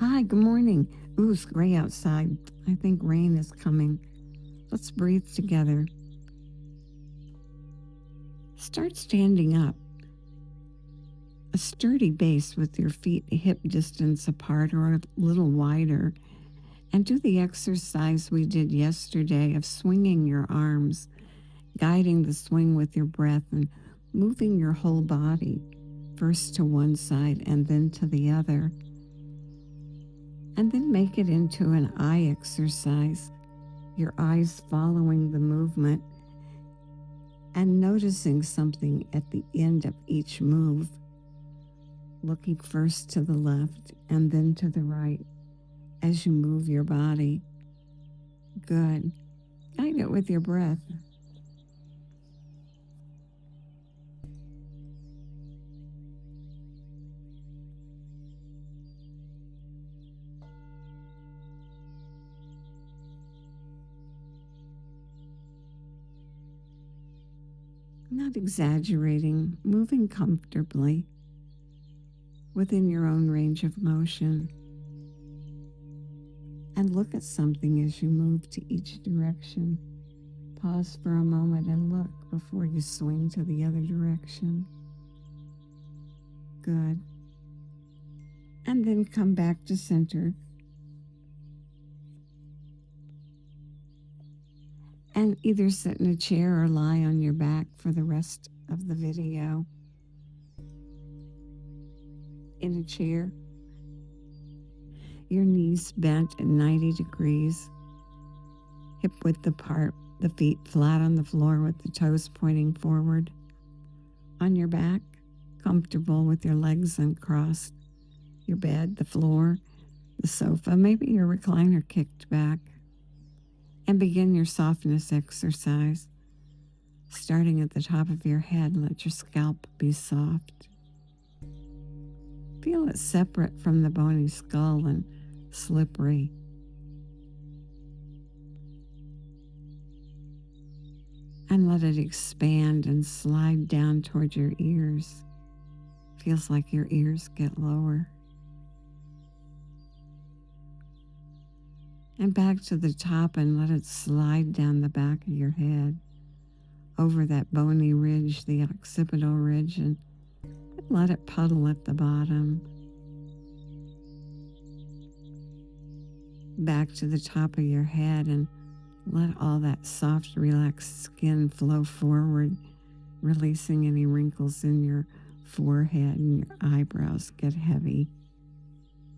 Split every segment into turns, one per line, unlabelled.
Hi, good morning. Ooh, it's gray outside. I think rain is coming. Let's breathe together. Start standing up, a sturdy base with your feet hip distance apart or a little wider, and do the exercise we did yesterday of swinging your arms, guiding the swing with your breath and moving your whole body, first to one side and then to the other. And then make it into an eye exercise, your eyes following the movement and noticing something at the end of each move, looking first to the left and then to the right as you move your body. Good. Guide it with your breath. Not exaggerating, moving comfortably within your own range of motion. And look at something as you move to each direction. Pause for a moment and look before you swing to the other direction. Good. And then come back to center and either sit in a chair or lie on your back for the rest of the video. In a chair, your knees bent at 90 degrees, hip width apart, the feet flat on the floor with the toes pointing forward. On your back, comfortable with your legs uncrossed, your bed, the floor, the sofa, maybe your recliner kicked back. And begin your softness exercise. Starting at the top of your head, let your scalp be soft. Feel it separate from the bony skull and slippery. And let it expand and slide down toward your ears. Feels like your ears get lower. And back to the top and let it slide down the back of your head, over that bony ridge, the occipital ridge, and let it puddle at the bottom. Back to the top of your head and let all that soft, relaxed skin flow forward, releasing any wrinkles in your forehead and your eyebrows get heavy.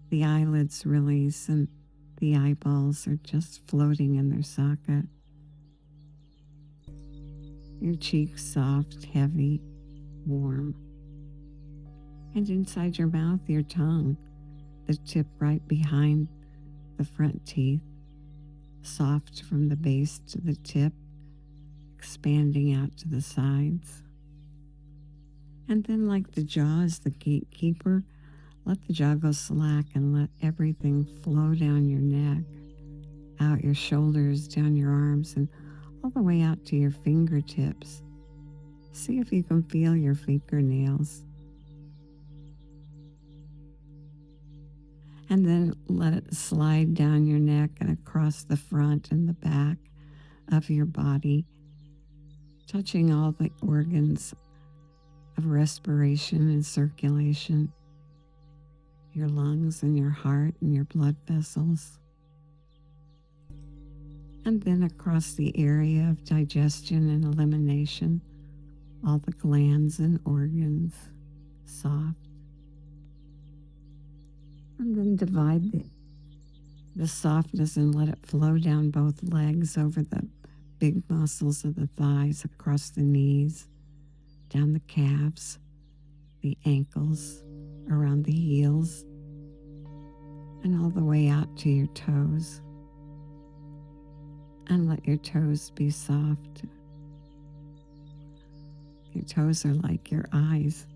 The eyelids release and the eyeballs are just floating in their socket. Your cheeks soft, heavy, warm. And inside your mouth, your tongue, the tip right behind the front teeth, soft from the base to the tip, expanding out to the sides. And then, like the jaw is the gatekeeper, let the jaw go slack and let everything flow down your neck, out your shoulders, down your arms, and all the way out to your fingertips. See if you can feel your fingernails. And then let it slide down your neck and across the front and the back of your body, touching all the organs of respiration and circulation, your lungs and your heart and your blood vessels. And then across the area of digestion and elimination, all the glands and organs, soft. And then divide the softness and let it flow down both legs over the big muscles of the thighs, across the knees, down the calves, the ankles, around the heels, and all the way out to your toes. And let your toes be soft. Your toes are like your eyes.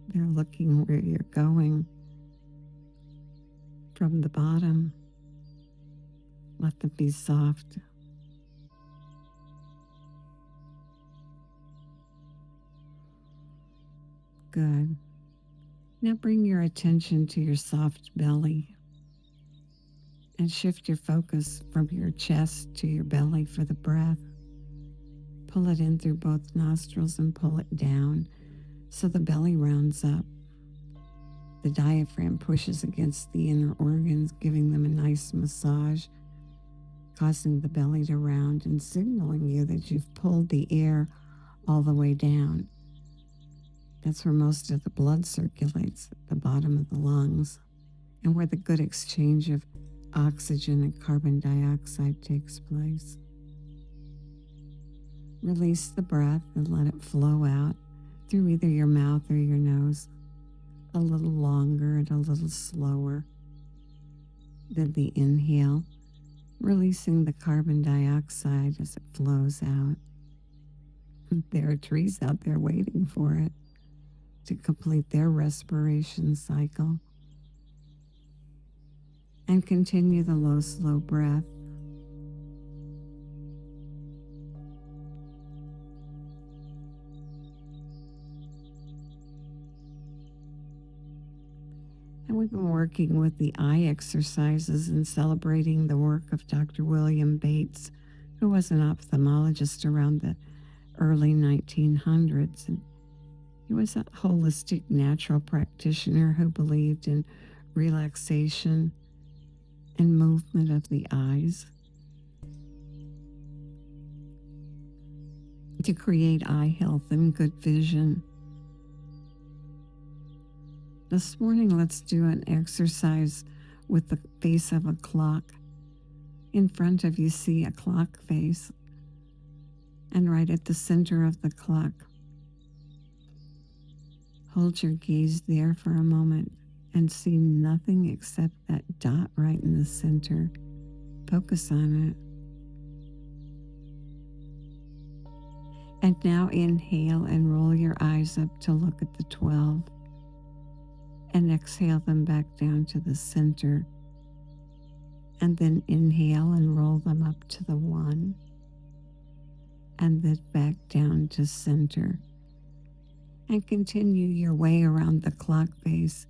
They're looking where you're going. From the bottom, let them be soft. Good. Now bring your attention to your soft belly. and shift your focus from your chest to your belly for the breath. Pull it in through both nostrils and pull it down so the belly rounds up. The diaphragm pushes against the inner organs, giving them a nice massage, causing the belly to round and signaling you that you've pulled the air all the way down. That's where most of the blood circulates, at the bottom of the lungs, and where the good exchange of oxygen and carbon dioxide takes place. Release the breath and let it flow out through either your mouth or your nose, a little longer and a little slower than the inhale, releasing the carbon dioxide as it flows out. There are trees out there waiting for it to complete their respiration cycle. And continue the low, slow breath. And we've been working with the eye exercises and celebrating the work of Dr. William Bates, who was an ophthalmologist around the early 1900s. And he was a holistic natural practitioner who believed in relaxation and movement of the eyes to create eye health and good vision. This morning, let's do an exercise with the face of a clock. In front of you, see a clock face, and right at the center of the clock, hold your gaze there for a moment and see nothing except that dot right in the center. Focus on it. And now inhale and roll your eyes up to look at the 12. And exhale them back down to the center. And then inhale and roll them up to the 1. And then back down to center. And continue your way around the clock face,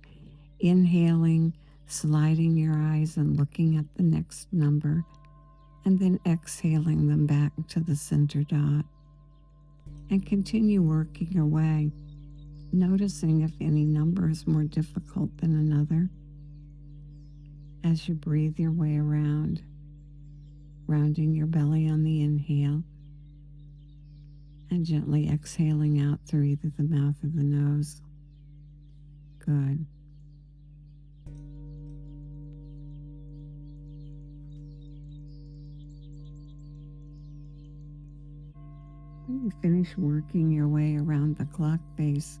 inhaling, sliding your eyes and looking at the next number, and then exhaling them back to the center dot. And continue working your way, noticing if any number is more difficult than another. As you breathe your way around, rounding your belly on the inhale, and gently exhaling out through either the mouth or the nose. Good. When you finish working your way around the clock face,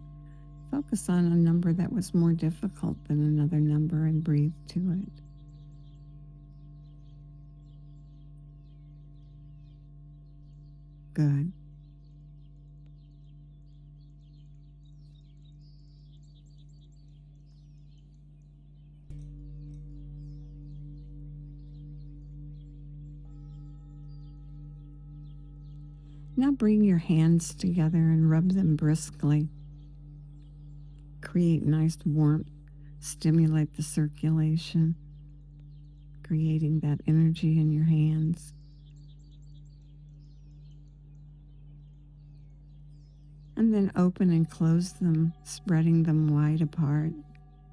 focus on a number that was more difficult than another number and breathe to it. Good. Now bring your hands together and rub them briskly. Create nice warmth, stimulate the circulation, creating that energy in your hands. And then open and close them, spreading them wide apart,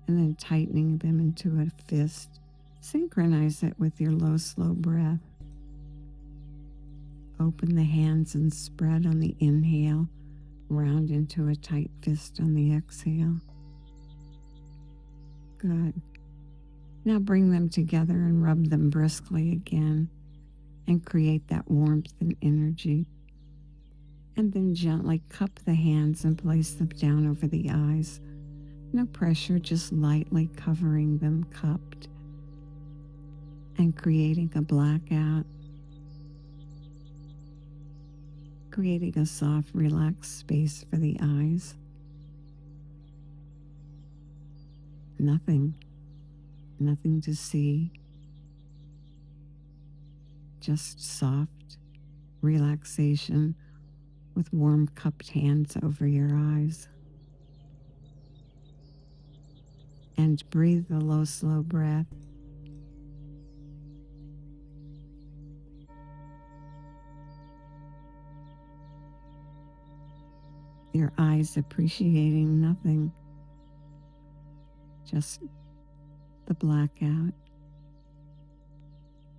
and then tightening them into a fist. Synchronize it with your low, slow breath. Open the hands and spread on the inhale, round into a tight fist on the exhale. Good. Now bring them together and rub them briskly again and create that warmth and energy. And then gently cup the hands and place them down over the eyes. No pressure, just lightly covering them cupped and creating a blackout. Creating a soft, relaxed space for the eyes. Nothing to see. Just soft relaxation with warm cupped hands over your eyes. And breathe the low, slow breath. your eyes appreciating nothing, just the blackout,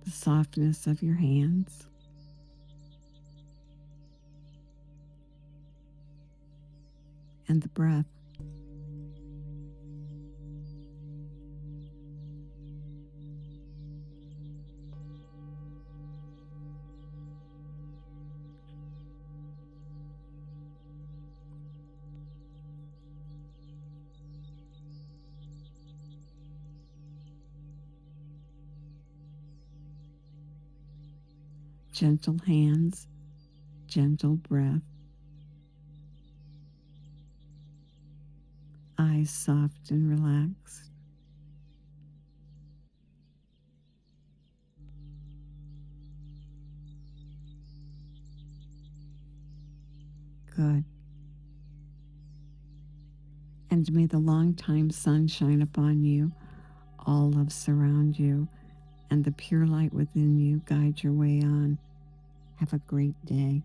the softness of your hands, and the breath. Gentle hands, gentle breath, eyes soft and relaxed. Good. And may the long-time sun shine upon you, all love surround you, and the pure light within you guide your way on. Have a great day.